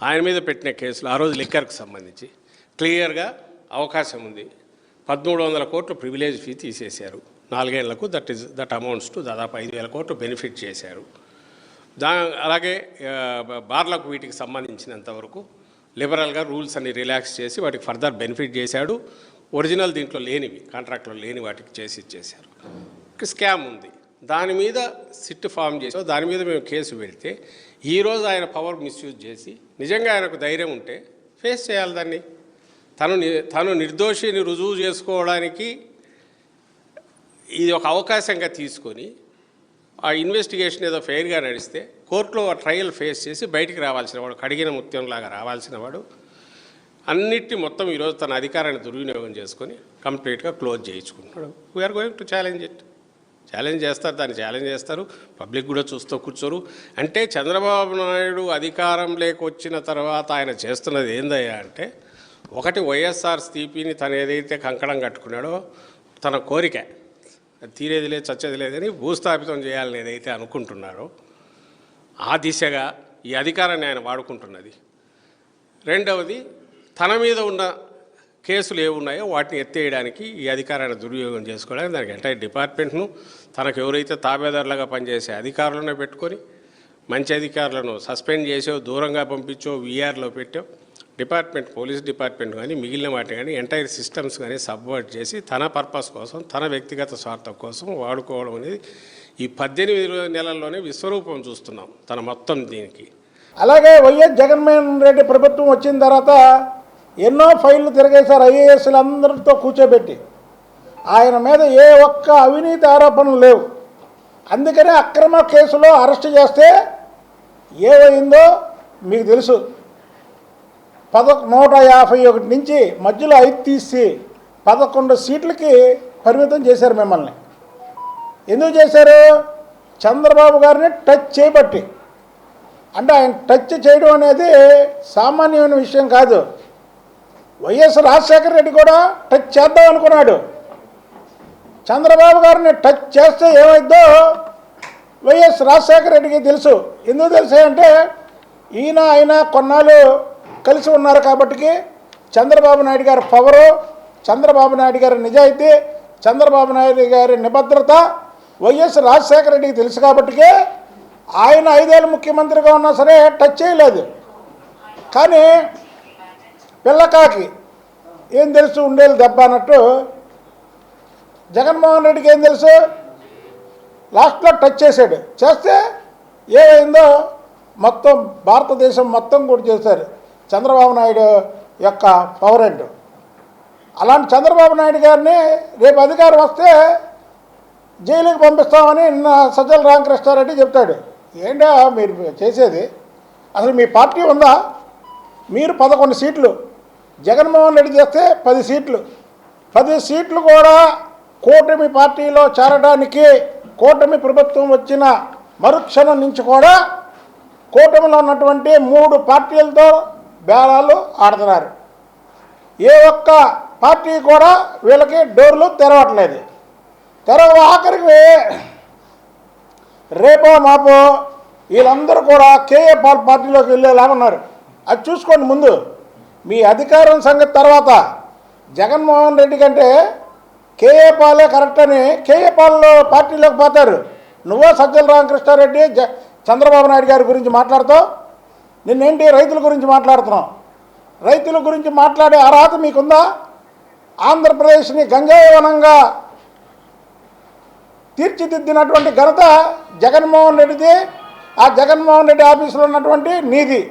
ఆయన మీద పెట్టిన కేసులు ఆ రోజు లిక్కర్కి సంబంధించి క్లియర్గా అవకాశం ఉంది. 1300 కోట్లు ప్రివిలేజ్ ఫీ తీసేశారు 4 ఏళ్లకు. దట్ అమౌంట్స్ టు దాదాపు 5000 కోట్లు బెనిఫిట్ చేశారు. అలాగే బార్లకు వీటికి సంబంధించినంతవరకు లిబరల్గా రూల్స్ అన్ని రిలాక్స్ చేసి వాటికి ఫర్దర్ బెనిఫిట్ చేశాడు. ఒరిజినల్ దీంట్లో లేనివి, కాంట్రాక్ట్లో లేని వాటికి చేసి ఇచ్చేశారు. స్కామ్ ఉంది, దాని మీద సిట్ ఫామ్ చేసాం, దాని మీద మేము కేసు పెడితే ఈరోజు ఆయన పవర్ మిస్యూజ్ చేసి నిజంగా ఆయనకు ధైర్యం ఉంటే ఫేస్ చేయాలి దాన్ని. తను నిర్దోషిని రుజువు చేసుకోవడానికి ఇది ఒక అవకాశంగా తీసుకొని ఆ ఇన్వెస్టిగేషన్ ఏదో ఫెయిర్గా నడిస్తే కోర్టులో ట్రయల్ ఫేస్ చేసి బయటికి రావాల్సిన వాడు, కడిగిన ముత్యంలాగా రావాల్సిన వాడు అన్నిటి మొత్తం ఈరోజు తన అధికారాన్ని దుర్వినియోగం చేసుకొని కంప్లీట్గా క్లోజ్ చేయించుకుంటున్నాడు. We're going to challenge it. Challenge చేస్తారు, దాన్ని ఛాలెంజ్ చేస్తారు, పబ్లిక్ కూడా చూస్తూ కూర్చోరు. అంటే చంద్రబాబు నాయుడు అధికారం లేకొచ్చిన తర్వాత ఆయన చేస్తున్నది ఏందయ్యా అంటే, ఒకటి వైఎస్ఆర్ స్థితిని తను ఏదైతే కంకణం కట్టుకున్నాడో తన కోరిక అది తీరేది లేదు చచ్చేది లేదని భూస్థాపితం చేయాలని ఏదైతే అనుకుంటున్నారో ఆ దిశగా ఈ అధికారాన్ని ఆయన వాడుకుంటున్నది. రెండవది, తన మీద ఉన్న కేసులు ఏమున్నాయో వాటిని ఎత్తేయడానికి ఈ అధికారాన్ని దుర్వినియోగం చేసుకోవడానికి దానికి ఎంటైర్ డిపార్ట్మెంట్ను తనకు ఎవరైతే తాబేదారులుగా పనిచేసే అధికారులను పెట్టుకొని మంచి అధికారులను సస్పెండ్ చేసో దూరంగా పంపించో వీఆర్లో పెట్టో డిపార్ట్మెంట్, పోలీస్ డిపార్ట్మెంట్ కానీ మిగిలిన వాటిని కానీ ఎంటైర్ సిస్టమ్స్ కానీ సబ్వర్ట్ చేసి తన పర్పస్ కోసం, తన వ్యక్తిగత స్వార్థం కోసం వాడుకోవడం అనేది ఈ 18 నెలల్లోనే విశ్వరూపం చూస్తున్నాం తన మొత్తం దీనికి. అలాగే వైఎస్ జగన్మోహన్ రెడ్డి ప్రభుత్వం వచ్చిన తర్వాత ఎన్నో ఫైళ్ళు తిరగేశారు ఐఏఎస్లు అందరితో కూర్చోబెట్టి. ఆయన మీద ఏ ఒక్క అవినీతి ఆరోపణలు లేవు. అందుకనే అక్రమ కేసులో అరెస్ట్ చేస్తే ఏమైందో మీకు తెలుసు. 151 నుంచి మధ్యలో 5 తీసి 11 సీట్లకి పరిమితం చేశారు మిమ్మల్ని. ఎందుకు చేశారు? చంద్రబాబు గారిని టచ్ చేయబట్టి. అంటే ఆయన టచ్ చేయడం అనేది సామాన్యమైన విషయం కాదు. వైఎస్ రాజశేఖర రెడ్డి కూడా టచ్ చేద్దాం అనుకున్నాడు. చంద్రబాబు గారిని టచ్ చేస్తే ఏమైందో వైఎస్ రాజశేఖర రెడ్డికి తెలుసు. ఎందుకు తెలుసు అంటే ఆయన కొన్నాళ్ళు కలిసి ఉన్నారు కాబట్టి చంద్రబాబు నాయుడు గారి పవరు, చంద్రబాబు నాయుడు గారి నిజాయితీ, చంద్రబాబు నాయుడు గారి నిబద్ధత వైఎస్ రాజశేఖర రెడ్డికి తెలుసు కాబట్టి ఆయన 5 ఏళ్ళు ముఖ్యమంత్రిగా ఉన్నా సరే టచ్ చేయలేదు. కానీ పిల్లకాకి ఏం తెలుసు, ఉండేది దెబ్బ అన్నట్టు జగన్మోహన్ రెడ్డికి ఏం తెలుసు, లాస్ట్లో టచ్ చేశాడు. చేస్తే ఏమైందో మొత్తం భారతదేశం మొత్తం కూడా చేశారు చంద్రబాబు నాయుడు యొక్క పవర్ ఏంటో. అలాంటి చంద్రబాబు నాయుడు గారిని రేపు అధికారం వస్తే జైలుకి పంపిస్తామని నిన్న సజ్జల రామకృష్ణారెడ్డి చెప్తాడు. ఏంటో మీరు చేసేది? అసలు మీ పార్టీ ఉందా? మీరు 11 సీట్లు, జగన్మోహన్ రెడ్డి చేస్తే 10 సీట్లు. 10 సీట్లు కూడా కూటమి పార్టీలో చేరడానికి కూటమి ప్రభుత్వం వచ్చిన మరుక్షణం నుంచి కూడా కూటమిలో ఉన్నటువంటి 3 పార్టీలతో బేరాలు ఆడుతున్నారు. ఏ ఒక్క పార్టీ కూడా వీళ్ళకి డోర్లు తెరవట్లేదు. ఆఖరికి రేపో మాపో వీళ్ళందరూ కూడా కేఏ పాల్ పార్టీలోకి వెళ్ళేలాగున్నారు. అది చూసుకోండి ముందు. మీ అధికారం సంగతి తర్వాత. జగన్మోహన్ రెడ్డి కంటే కేఏ పాలే కరెక్ట్ అని కేఏ పాల్లో పార్టీలోకి పోతారు. నువ్వో సజ్జల రామకృష్ణారెడ్డి చంద్రబాబు నాయుడు గారి గురించి మాట్లాడుతావు. నిన్నేంటి రైతుల గురించి మాట్లాడుతున్నావు? రైతుల గురించి మాట్లాడే అర్హత మీకుందా? ఆంధ్రప్రదేశ్ని గంగాయవనంగా తీర్చిదిద్దినటువంటి ఘనత జగన్మోహన్ రెడ్డిది. ఆ జగన్మోహన్ రెడ్డి ఆఫీసులో ఉన్నటువంటి నీది.